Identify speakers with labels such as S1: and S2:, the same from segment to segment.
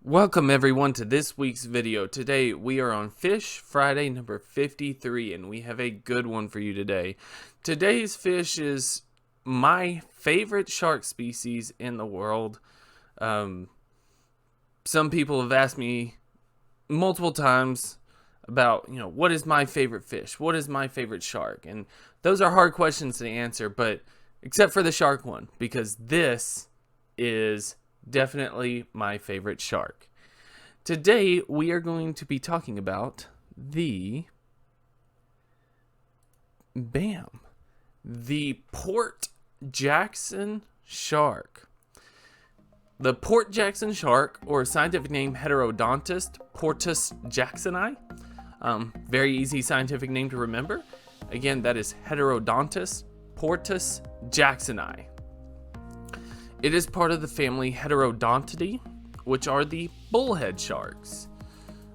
S1: Welcome everyone to this week's video. Today we are on Fish Friday number 53 and we have a good one for you today. Today's fish is my favorite shark species in the world. Some people have asked me multiple times about, what is my favorite fish? What is my favorite shark? And those are hard questions to answer, but except for the shark one, because this is definitely my favorite shark. Today we are going to be talking about the Port Jackson shark. The Port Jackson shark, or scientific name Heterodontis portus jacksoni. Very easy scientific name to remember. Again, that is Heterodontis portus jacksoni. It is part of the family Heterodontidae, which are the bullhead sharks.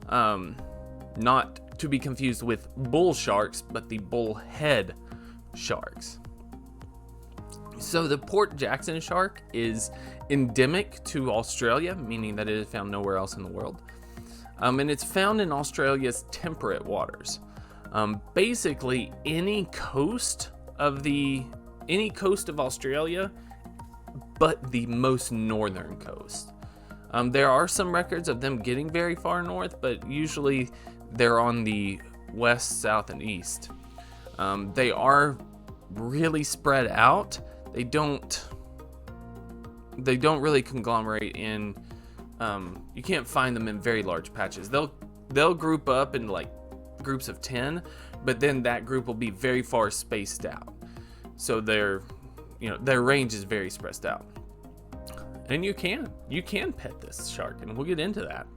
S1: Not to be confused with bull sharks, but the bullhead sharks. So the Port Jackson shark is endemic to Australia, meaning that it is found nowhere else in the world. And it's found in Australia's temperate waters. Basically, any coast of Australia, but the most northern coast. There are some records of them getting very far north, but usually they're on the west, south, and east. They are really spread out. They don't really conglomerate in. You can't find them in very large patches. They'll group up in like groups of 10, but then that group will be very far spaced out. So their range is very spread out. And you can pet this shark, and we'll get into that.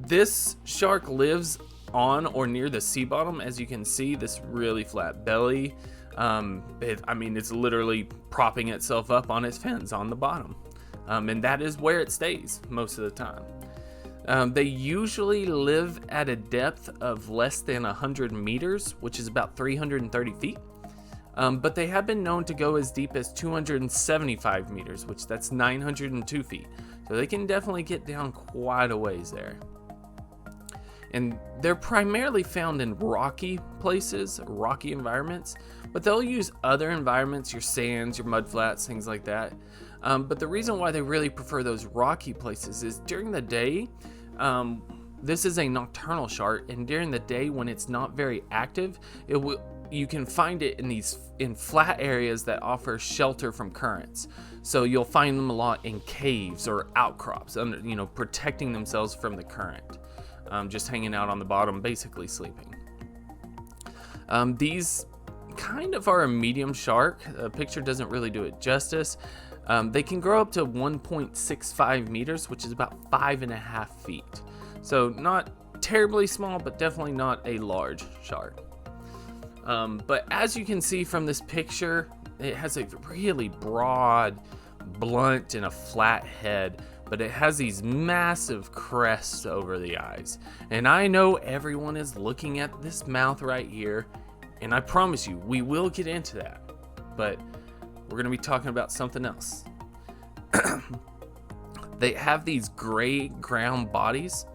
S1: This shark lives on or near the sea bottom. As you can see, this really flat belly. It's literally propping itself up on its fins on the bottom. And that is where it stays most of the time. They usually live at a depth of less than 100 meters, which is about 330 feet. But they have been known to go as deep as 275 meters, which that's 902 feet. So they can definitely get down quite a ways there. And they're primarily found in rocky places, rocky environments, but they'll use other environments, your sands, your mud flats, things like that. But the reason why they really prefer those rocky places is during the day, this is a nocturnal shark, and during the day when it's not very active, you can find it in flat areas that offer shelter from currents. So you'll find them a lot in caves or outcrops, protecting themselves from the current. Just hanging out on the bottom, basically sleeping. These kind of are a medium shark. The picture doesn't really do it justice. They can grow up to 1.65 meters, which is about 5.5 feet. So not terribly small, but definitely not a large shark. But as you can see from this picture, it has a really broad, blunt, and a flat head, but it has these massive crests over the eyes. And I know everyone is looking at this mouth right here, and I promise you, we will get into that, but we're going to be talking about something else. They have these gray ground bodies,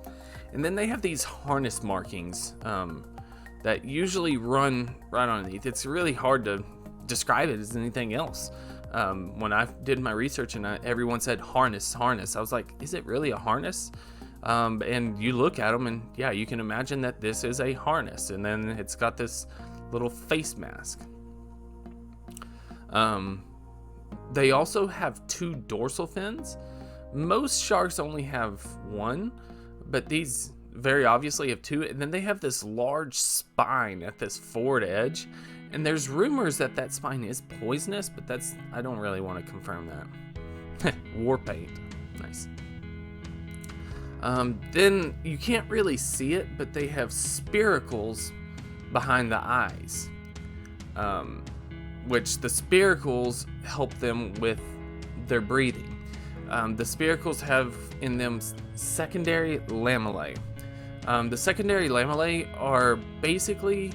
S1: and then they have these harness markings, that usually run right underneath. It's really hard to describe it as anything else. When I did my research and everyone said harness, I was like, is it really a harness? And you look at them and yeah, you can imagine that this is a harness, and then it's got this little face mask. They also have 2 dorsal fins. Most sharks only have 1, but these very obviously have 2, and then they have this large spine at this forward edge, and there's rumors that spine is poisonous, but I don't really want to confirm that. War paint, nice. Then you can't really see it, but they have spiracles behind the eyes, which the spiracles help them with their breathing. The spiracles have in them secondary lamellae. The secondary lamellae are basically,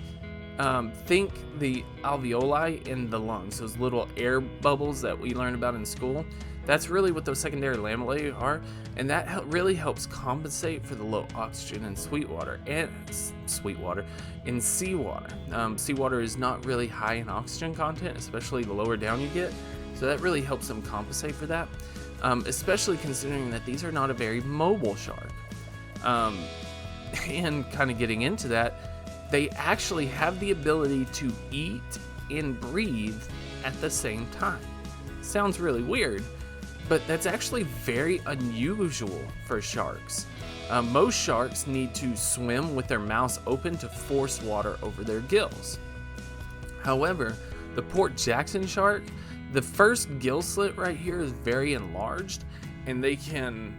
S1: think the alveoli in the lungs, those little air bubbles that we learned about in school. That's really what those secondary lamellae are, and that really helps compensate for the low oxygen in seawater. Seawater is not really high in oxygen content, especially the lower down you get, so that really helps them compensate for that, especially considering that these are not a very mobile shark. And kind of getting into that, they actually have the ability to eat and breathe at the same time. Sounds really weird, but that's actually very unusual for sharks. Most sharks need to swim with their mouths open to force water over their gills. However, the Port Jackson shark, the first gill slit right here is very enlarged, and they can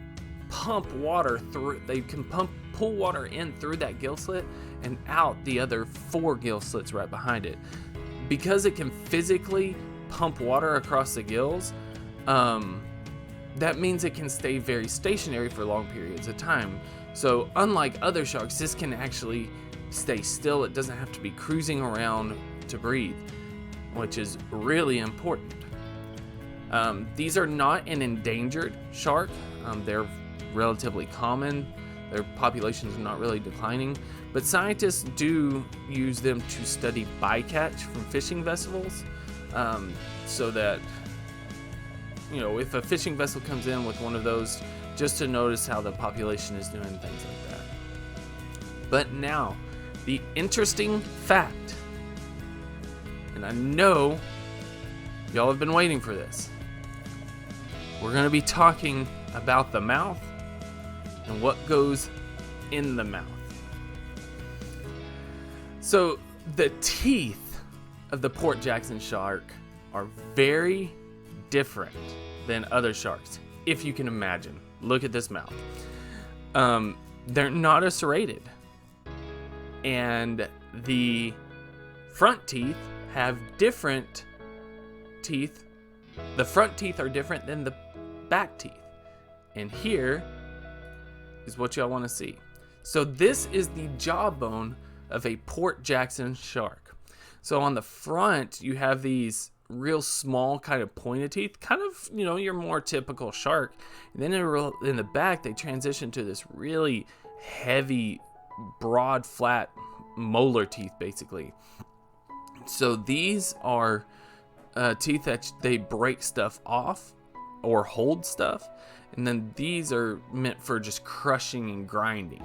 S1: pump water through. They can pull water in through that gill slit and out the other 4 gill slits right behind it. Because it can physically pump water across the gills, that means it can stay very stationary for long periods of time. So unlike other sharks, this can actually stay still. It doesn't have to be cruising around to breathe, which is really important. These are not an endangered shark. They're relatively common. Their populations are not really declining, but scientists do use them to study bycatch from fishing vessels, so that, if a fishing vessel comes in with one of those, just to notice how the population is doing, things like that. But now, the interesting fact, and I know y'all have been waiting for this. We're going to be talking about the mouth and what goes in the mouth. So the teeth of the Port Jackson shark are very different than other sharks, if you can imagine. Look at this mouth. They're not serrated, and the front teeth have different teeth. The front teeth are different than the back teeth, and here is what y'all want to see. So this is the jawbone of a Port Jackson shark. So on the front, you have these real small kind of pointed teeth, kind of, your more typical shark. And then in the back, they transition to this really heavy, broad, flat molar teeth, basically. So these are teeth that they break stuff off or hold stuff. And then these are meant for just crushing and grinding.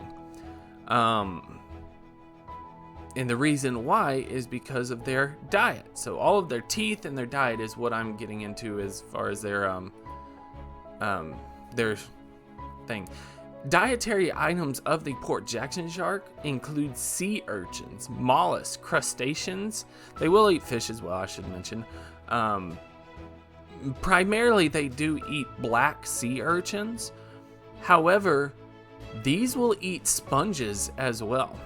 S1: And the reason why is because of their diet. So all of their teeth and their diet is what I'm getting into as far as their thing. Dietary items of the Port Jackson shark include sea urchins, mollusks, crustaceans. They will eat fish as well, I should mention. Primarily, they do eat black sea urchins. However, these will eat sponges as well.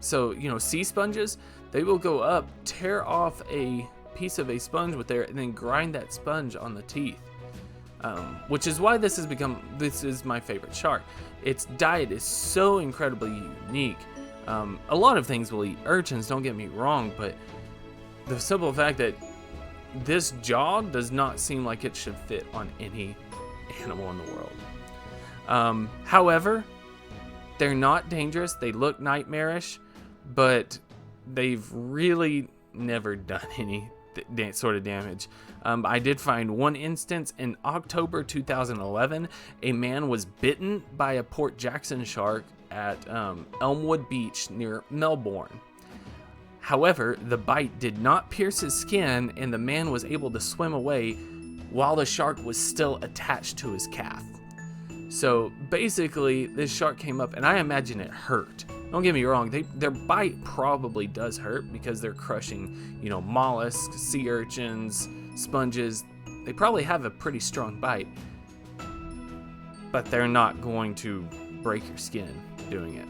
S1: So, sea sponges, they will go up, tear off a piece of a sponge with there, and then grind that sponge on the teeth. Which is why this is my favorite shark. Its diet is so incredibly unique. A lot of things will eat urchins, don't get me wrong, but the simple fact that this jaw does not seem like it should fit on any animal in the world. However, they're not dangerous. They look nightmarish, but they've really never done any sort of damage. I did find one instance in October 2011. A man was bitten by a Port Jackson shark at Elmwood Beach near Melbourne. However, the bite did not pierce his skin, and the man was able to swim away while the shark was still attached to his calf. So basically, this shark came up, and I imagine it hurt. Don't get me wrong, their bite probably does hurt because they're crushing, mollusks, sea urchins, sponges. They probably have a pretty strong bite, but they're not going to break your skin doing it.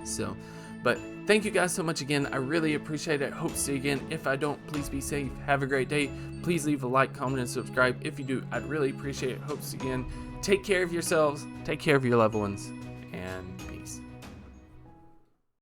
S1: So, but thank you guys so much again. I really appreciate it. Hope to see you again. If I don't, please be safe. Have a great day. Please leave a like, comment, and subscribe. If you do, I'd really appreciate it. Hope to see you again. Take care of yourselves. Take care of your loved ones. And